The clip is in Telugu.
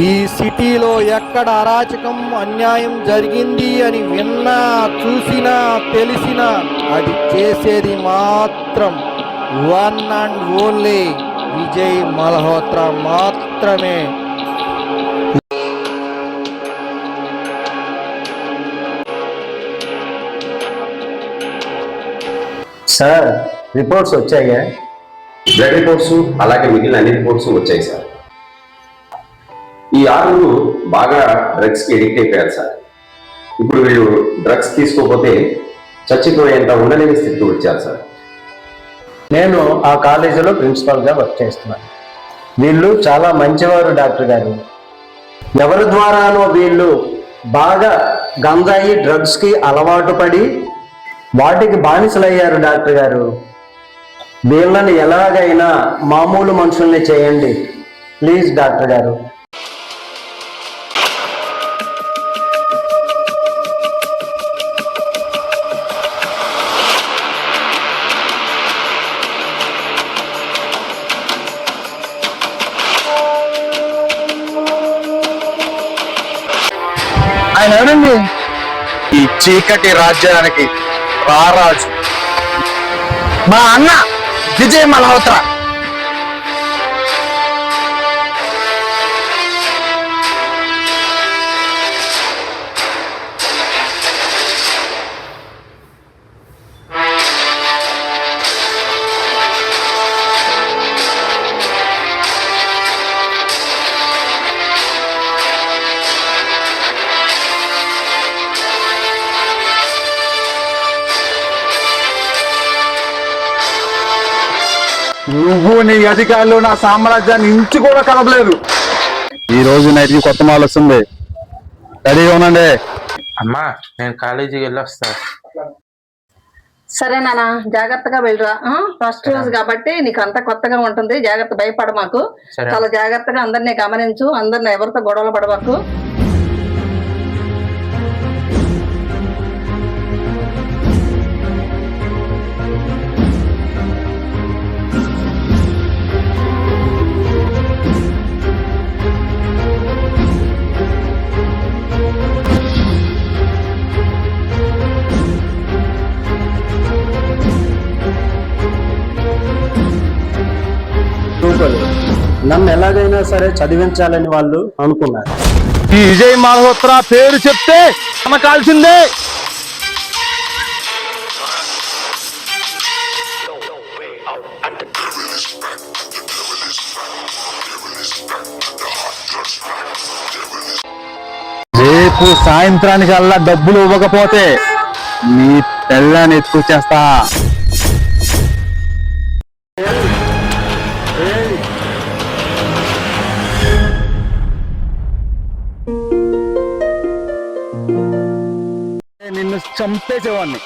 ఈ సిటీలో ఎక్కడ అరాచకం అన్యాయం జరిగింది అని విన్నా చూసినా తెలిసినా అది చేసేది మాత్రం one and only Vijay Malhotra మాత్రమే. సార్, రిపోర్ట్స్ వచ్చాయా? బ్లడ్ రిపోర్ట్స్ అలాగే మిగిలిన అన్ని రిపోర్ట్స్ వచ్చాయి సార్. ఈ 6 బాగా డ్రగ్స్కి ఎడిక్ట్ అయిపోయారు సార్. ఇప్పుడు వీళ్ళు డ్రగ్స్ తీసుకోకపోతే చచ్చిపోయేంత ఉండలేని స్థితికి వచ్చారు సార్. నేను ఆ కాలేజీలో ప్రిన్సిపాల్గా వర్క్ చేస్తున్నాను. వీళ్ళు చాలా మంచివారు డాక్టర్ గారు. ఎవరి ద్వారానో వీళ్ళు బాగా గంజాయి డ్రగ్స్కి అలవాటు పడి వాటికి బానిసలయ్యారు డాక్టర్ గారు. వీళ్ళని ఎలాగైనా మామూలు మనుషుల్ని చేయండి ప్లీజ్ డాక్టర్ గారు. ఆయన ఎవరండి? ఈ చీకటి రాజ్యానికి రారాజు మా అన్న విజయ్ మల్హోత్రా. నువ్వు నీ అధికారులు నా సామ్రాజ్యాన్ని ఇంచు కూడా కలపలేదు. ఈ రోజు నైట్కి కొత్త మాల్ వస్తుంది, రెడీగా ఉండండి. అమ్మా, నేను కాలేజీకి వెళ్ళొస్తా. సరే నాన్న, జాగ్రత్తగా వెళ్ళరా. ఫస్ట్ రోజు కాబట్టి నీకు అంతా కొత్తగా ఉంటుంది. జాగ్రత్త, భయపడ మాకు. చాలా జాగ్రత్తగా అందరినీ గమనించు. అందరిని ఎవరితో గొడవలు పడమాకు. నన్ను ఎలాగైనా సరే చదివించాలని వాళ్ళు అనుకున్నారు. ఈ విజయ్ మల్హోత్రా పేరు చెప్తే నమ్మకాల్సిందే. రేపు సాయంత్రానికల్లా డబ్బులు ఇవ్వకపోతే నీ తెల్లని ఎత్తుకొచ్చేస్తా. నిన్ను చంపేసేవాడిని.